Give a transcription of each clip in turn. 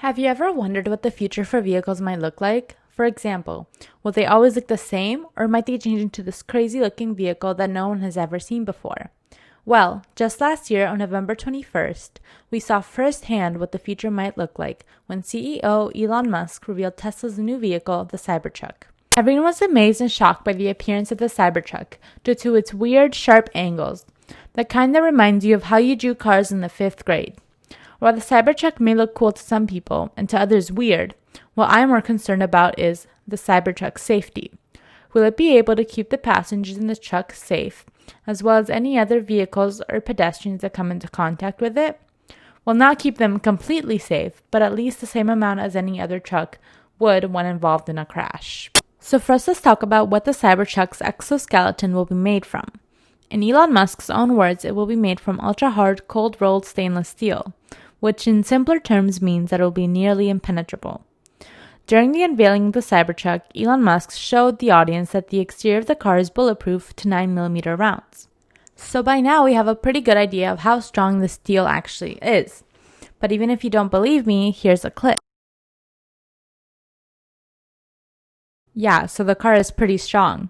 Have you ever wondered what the future for vehicles might look like? For example, will they always look the same, or might they change into this crazy looking vehicle that no one has ever seen before? Well, just last year on November 21st, we saw firsthand what the future might look like when CEO Elon Musk revealed Tesla's new vehicle, the Cybertruck. Everyone was amazed and shocked by the appearance of the Cybertruck due to its weird, sharp angles, that kind that reminds you of how you drew cars in the 5th grade. While the Cybertruck may look cool to some people and to others weird, what I'm more concerned about is the CyberTruck safety. Will it be able to keep the passengers in the truck safe, as well as any other vehicles or pedestrians that come into contact with it? Will not keep them completely safe, but at least the same amount as any other truck would when involved in a crash. So first, let's talk about what the Cybertruck's exoskeleton will be made from. In Elon Musk's own words, it will be made from ultra-hard, cold-rolled stainless steel, which in simpler terms means that it will be nearly impenetrable. During the unveiling of the Cybertruck, Elon Musk showed the audience that the exterior of the car is bulletproof to 9mm rounds. So by now we have a pretty good idea of how strong the steel actually is. But even if you don't believe me, here's a clip. Yeah, so the car is pretty strong.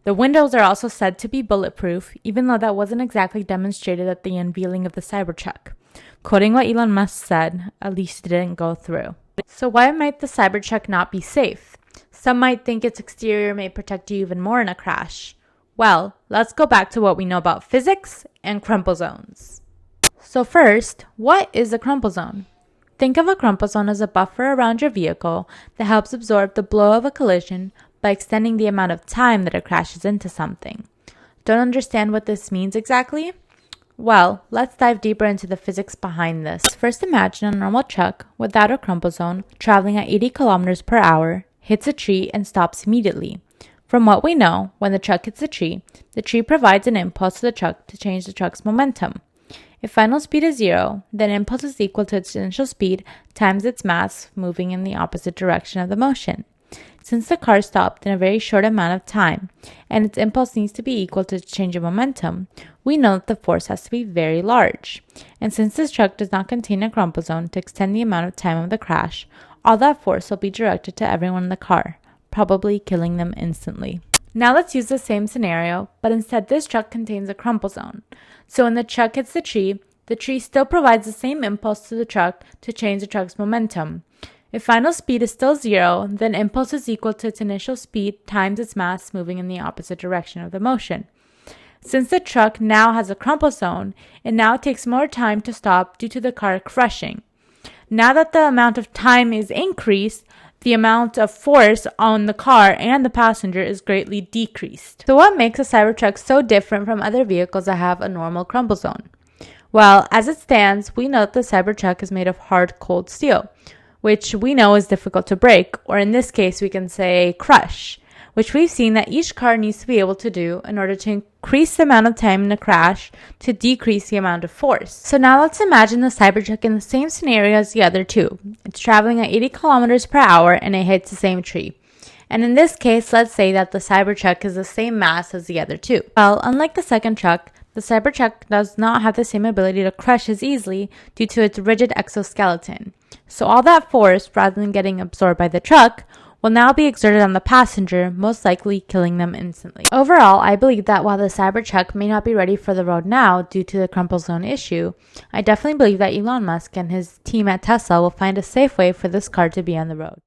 The windows are also said to be bulletproof, even though that wasn't exactly demonstrated at the unveiling of the Cybertruck. Quoting what Elon Musk said, at least it didn't go through. So why might the Cybertruck not be safe? Some might think its exterior may protect you even more in a crash. Well, let's go back to what we know about physics and crumple zones. So first, what is a crumple zone? Think of a crumple zone as a buffer around your vehicle that helps absorb the blow of a collision by extending the amount of time that it crashes into something. Don't understand what this means exactly? Well, let's dive deeper into the physics behind this. First, imagine a normal truck without a crumple zone traveling at 80 kilometers per hour, hits a tree, and stops immediately. From what we know, when the truck hits the tree provides an impulse to the truck to change the truck's momentum. If final speed is 0, then impulse is equal to its initial speed times its mass moving in the opposite direction of the motion. Since the car stopped in a very short amount of time, and its impulse needs to be equal to its change of momentum, we know that the force has to be very large. And since this truck does not contain a crumple zone to extend the amount of time of the crash, all that force will be directed to everyone in the car, probably killing them instantly. Now let's use the same scenario, but instead this truck contains a crumple zone. So when the truck hits the tree still provides the same impulse to the truck to change the truck's momentum. If final speed is still 0, then impulse is equal to its initial speed times its mass moving in the opposite direction of the motion. Since the truck now has a crumple zone, it now takes more time to stop due to the car crushing. Now that the amount of time is increased, the amount of force on the car and the passenger is greatly decreased. So what makes a Cybertruck so different from other vehicles that have a normal crumple zone? Well, as it stands, we know that the Cybertruck is made of hard, cold steel, which we know is difficult to break, or in this case we can say crush, which we've seen that each car needs to be able to do in order to increase the amount of time in a crash to decrease the amount of force. So now let's imagine the Cybertruck in the same scenario as the other two. It's traveling at 80 kilometers per hour and it hits the same tree. And in this case, let's say that the Cybertruck is the same mass as the other two. Well, unlike the second truck, the Cybertruck does not have the same ability to crush as easily due to its rigid exoskeleton. So all that force, rather than getting absorbed by the truck, will now be exerted on the passenger, most likely killing them instantly. Overall, I believe that while the Cybertruck may not be ready for the road now due to the crumple zone issue, I definitely believe that Elon Musk and his team at Tesla will find a safe way for this car to be on the road.